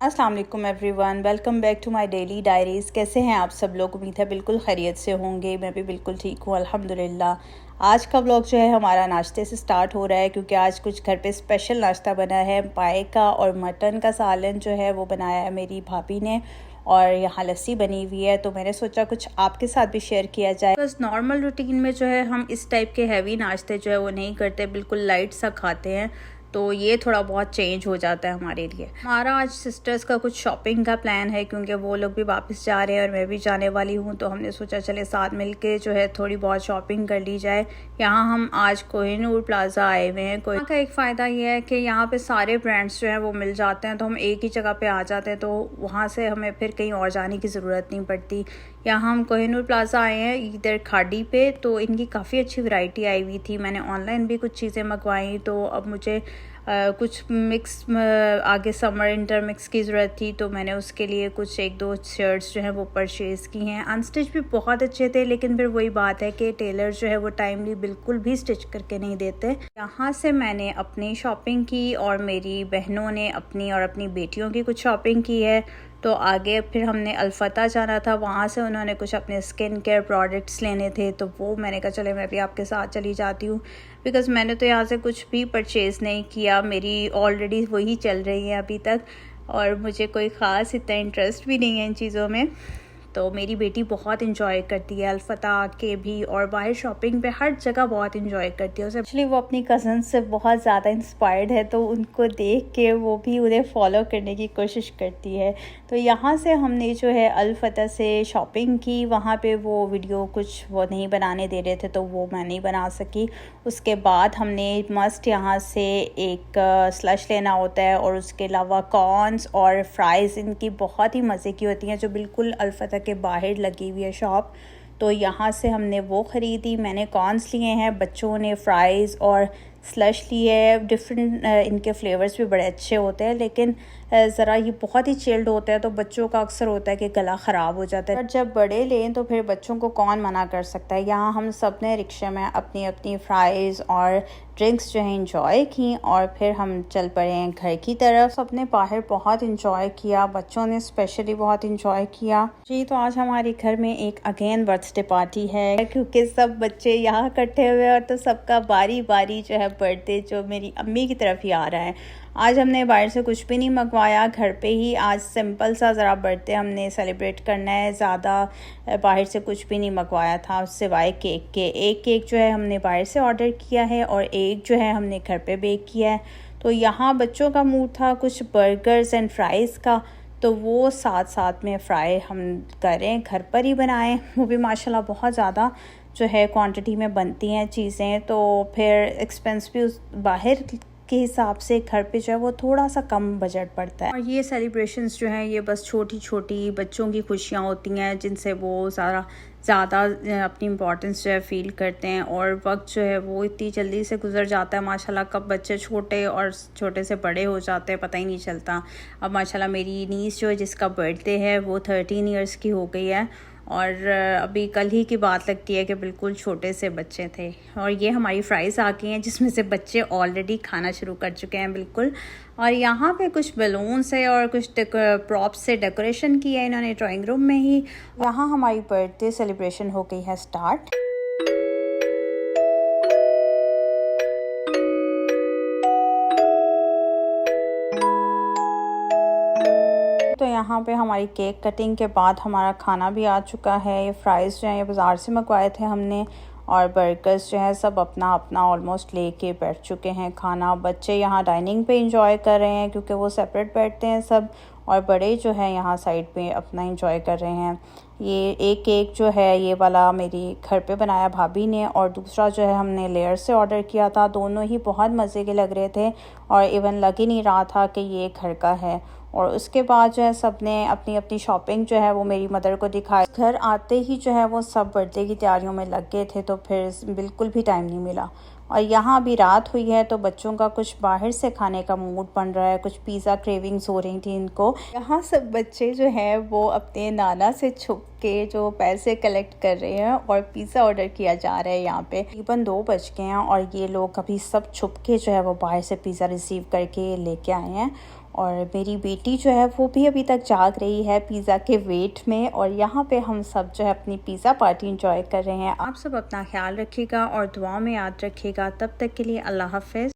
अस्सलाम वालेकुम everyone, welcome back to my daily diaries. कैसे हैं आप सब लोग? उम्मीद है बिल्कुल खैरियत से होंगे। मैं भी बिल्कुल ठीक हूँ अल्हम्दुलिल्लाह। आज का व्लॉग जो है हमारा नाश्ते से स्टार्ट हो रहा है, क्योंकि आज कुछ घर पे स्पेशल नाश्ता बना है। पाए का और मटन का सालन जो है वो बनाया है मेरी भाभी ने, और यहाँ लस्सी बनी हुई है। तो मैंने सोचा कुछ आपके साथ भी शेयर किया जाए। बस नॉर्मल रूटीन में जो है हम इस टाइप के हैवी नाश्ते जो है वो नहीं करते, बिल्कुल लाइट सा खाते हैं। तो ये थोड़ा बहुत चेंज हो जाता है हमारे लिए। हमारा आज सिस्टर्स का कुछ शॉपिंग का प्लान है, क्योंकि वो लोग भी वापस जा रहे हैं और मैं भी जाने वाली हूँ। तो हमने सोचा चले साथ मिलके जो है थोड़ी बहुत शॉपिंग कर ली जाए। यहाँ हम आज कोहिनूर प्लाजा आए हुए हैं। यहाँ का एक फ़ायदा ये है कि यहाँ पे सारे ब्रांड्स जो हैं वो मिल जाते हैं, तो हम एक ही जगह पे आ जाते हैं। तो वहाँ से हमें फिर कहीं और जाने की ज़रूरत नहीं पड़ती। यहाँ हम कोहिनूर प्लाजा आए हैं इधर खाड़ी पे, तो इनकी काफ़ी अच्छी वैरायटी आई हुई थी। मैंने ऑनलाइन भी कुछ चीज़ें मंगवाई, तो अब मुझे कुछ मिक्स आगे समर इंटर मिक्स की ज़रूरत थी, तो मैंने उसके लिए कुछ एक दो शर्ट्स जो हैं वो परचेज़ की हैं। अनस्टिच भी बहुत अच्छे थे, लेकिन फिर वही बात है कि टेलर जो है वो टाइमली बिल्कुल भी स्टिच करके नहीं देते। यहाँ से मैंने अपनी शॉपिंग की और मेरी बहनों ने अपनी और अपनी बेटियों की कुछ शॉपिंग की है। तो आगे फिर हमने अल्फता जाना था, वहाँ से उन्होंने कुछ अपने स्किन केयर प्रोडक्ट्स लेने थे, तो वो मैंने कहा चले मैं भी आपके साथ चली जाती हूँ, बिकॉज़ मैंने तो यहाँ से कुछ भी परचेज़ नहीं किया। मेरी ऑलरेडी वही चल रही है अभी तक, और मुझे कोई ख़ास इतना इंटरेस्ट भी नहीं है इन चीज़ों में। तो मेरी बेटी बहुत इंजॉय करती है अल्फता के भी, और बाहर शॉपिंग पे हर जगह बहुत इंजॉय करती है। एक्चुअली वो अपनी कज़न से बहुत ज़्यादा इंस्पायर्ड है, तो उनको देख के वो भी उन्हें फॉलो करने की कोशिश करती है। तो यहाँ से हमने जो है अल्फता से शॉपिंग की। वहाँ पे वो वीडियो कुछ वो नहीं बनाने दे रहे थे, तो वो मैं नहीं बना सकी। उसके बाद हमने मस्ट यहाँ से एक स्लश लेना होता है, और उसके अलावा कॉर्न्स और फ्राइज़ इनकी बहुत ही मज़े की होती हैं, जो बिल्कुल अल्फता के बाहर लगी हुई है शॉप। तो यहाँ से हमने वो ख़रीदी। मैंने कॉर्न्स लिए हैं, बच्चों ने फ्राइज़ और स्लश लिए है। डिफरेंट इनके फ्लेवर्स भी बड़े अच्छे होते हैं, लेकिन ज़रा ये बहुत ही चिल्ड होता है, तो बच्चों का अक्सर होता है कि गला ख़राब हो जाता है। और जब बड़े लें तो फिर बच्चों को कौन मना कर सकता है। यहाँ हम सब ने रिक्शे में अपनी अपनी फ्राइज़ और ड्रिंक्स जो है इंजॉय की, और फिर हम चल पड़े हैं घर की तरफ। सबने बाहर बहुत इंजॉय किया, बच्चों ने स्पेशली बहुत इंजॉय किया जी। तो आज हमारे घर में एक अगेन बर्थडे पार्टी है, क्योंकि सब बच्चे यहाँ इकट्ठे हुए हैं, तो सबका बारी बारी जो है बर्थडे जो मेरी अम्मी की तरफ ही आ रहा है। आज हमने बाहर से कुछ भी नहीं मंगवाया, घर पे ही आज सिंपल सा ज़रा बर्थडे हमने सेलिब्रेट करना है। ज़्यादा बाहर से कुछ भी नहीं मंगवाया था सिवाय केक के। एक केक जो है हमने बाहर से ऑर्डर किया है, और एक जो है हमने घर पे बेक किया है। तो यहाँ बच्चों का मूड था कुछ बर्गर्स एंड फ्राइज़ का, तो वो साथ साथ में फ्राई हम करें, घर पर ही बनाएं। वो भी माशाल्लाह बहुत ज़्यादा जो है क्वांटिटी में बनती हैं चीज़ें, तो फिर एक्सपेंस भी उस बाहर के हिसाब से घर पे जो है वो थोड़ा सा कम बजट पड़ता है। और ये सेलिब्रेशंस जो हैं ये बस छोटी छोटी बच्चों की खुशियाँ होती हैं, जिनसे वो ज़्यादा अपनी इम्पोर्टेंस जो है फ़ील करते हैं। और वक्त जो है वो इतनी जल्दी से गुजर जाता है माशाल्लाह, कब बच्चे छोटे और छोटे से बड़े हो जाते हैं पता ही नहीं चलता। अब माशाल्लाह मेरी नीस जो है जिसका बर्थडे है वो 13 इयर्स की हो गई है, और अभी कल ही की बात लगती है कि बिल्कुल छोटे से बच्चे थे। और ये हमारी फ्राइज़ आ गई हैं, जिसमें से बच्चे ऑलरेडी खाना शुरू कर चुके हैं बिल्कुल। और यहाँ पे कुछ बलून्स है और कुछ प्रॉप्स से डेकोरेशन की है इन्होंने ड्राइंग रूम में ही। यहाँ हमारी बर्थडे सेलिब्रेशन हो गई है स्टार्ट। तो यहाँ पे हमारी केक कटिंग के बाद हमारा खाना भी आ चुका है। ये फ्राइज़ जो हैं ये बाज़ार से मंगवाए थे हमने, और बर्गर्स जो है सब अपना अपना ऑलमोस्ट लेके बैठ चुके हैं खाना। बच्चे यहाँ डाइनिंग पे इंजॉय कर रहे हैं, क्योंकि वो सेपरेट बैठते हैं सब, और बड़े जो है यहाँ साइड पे अपना इंजॉय कर रहे हैं। ये एक केक जो है ये वाला मेरी घर पे बनाया भाभी ने, और दूसरा जो है हमने लेयर से ऑर्डर किया था। दोनों ही बहुत मज़े के लग रहे थे, और इवन लग ही नहीं रहा था कि ये घर का है। और उसके बाद जो है सब ने अपनी अपनी शॉपिंग जो है वो मेरी मदर को दिखाई। घर आते ही जो है वो सब बर्थडे की तैयारियों में लग गए थे, तो फिर बिल्कुल भी टाइम नहीं मिला। और यहाँ अभी रात हुई है, तो बच्चों का कुछ बाहर से खाने का मूड बन रहा है, कुछ पिज़्ज़ा क्रेविंग्स हो रही थी इनको। यहाँ सब बच्चे जो हैं वो अपने नाना से छुप के जो पैसे कलेक्ट कर रहे हैं, और पिज़्ज़ा ऑर्डर किया जा रहा है। यहाँ पे तकरीबन 2 बज गए हैं, और ये लोग अभी सब छुप के जो है वो बाहर से पिज़्ज़ा रिसीव करके लेके आए हैं। और मेरी बेटी जो है वो भी अभी तक जाग रही है पिज़्ज़ा के वेट में। और यहाँ पे हम सब जो है अपनी पिज़्ज़ा पार्टी इंजॉय कर रहे हैं। आप सब अपना ख्याल रखिएगा और दुआ में याद रखिएगा। तब तक के लिए अल्लाह हाफ़िज़।